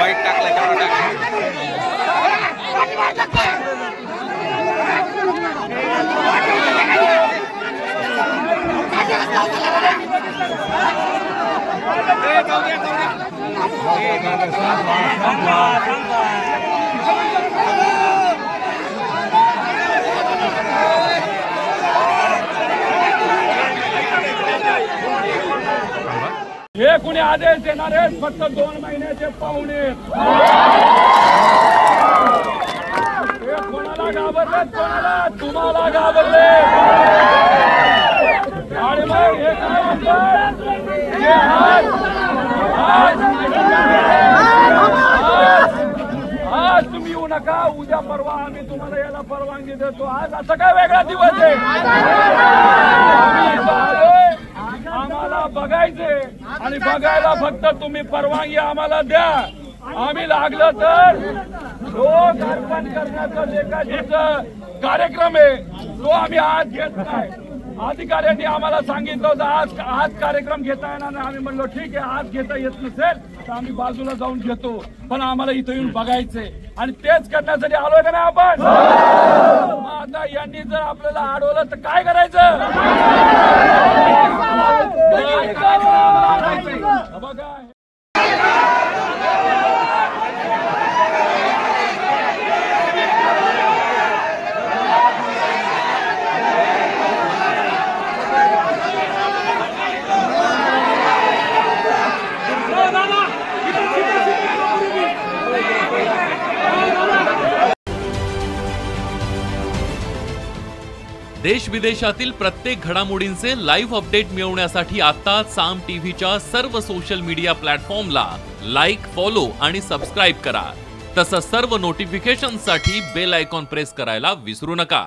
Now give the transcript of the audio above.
वाईट टाकला तेवढा हे कुणी आदेश देणार आहेत फक्त 2 महिन्याचे पाहुणे हे कोणाला घाबरले कोणाला तुम्हाला घाबरले आणि मग हे काय म्हणतात आज तुम्ही येऊ नका उद्या परवा आम्ही तुम्हाला याला परवानगी देतो आज असा काय वेगळा दिवस आहे आम्हाला बघायचे आणि बघायला फक्त तुम्ही परवानगी आम्हाला द्या आम्ही लागलं तर रोज अर्पण करण्याचा लेखाजीचा कार्यक्रम आहे तो आम्ही आज घेत नाही अधिकाऱ्यांनी आम्हाला सांगितलं होतं आज कार्यक्रम घेता येणार नाही आम्ही म्हणलो ठीक आहे आज घेता येत नसेल तर आम्ही बाजूला जाऊन घेतो पण आम्हाला इथं येऊन बघायचंय आणि तेच करण्यासाठी आलोय का नाही आपण मग आता यांनी जर आपल्याला अडवलं तर काय करायचं बघा देश विदेशातील प्रत्येक घडामोडींचे लाईव्ह अपडेट मिळवण्यासाठी आता साम टीव्हीच्या सर्व सोशल मीडिया प्लॅटफॉर्मला लाईक, फॉलो आणि सबस्क्राईब करा. तसंच सर्व नोटिफिकेशनसाठी बेल आयकॉन प्रेस करायला विसरू नका.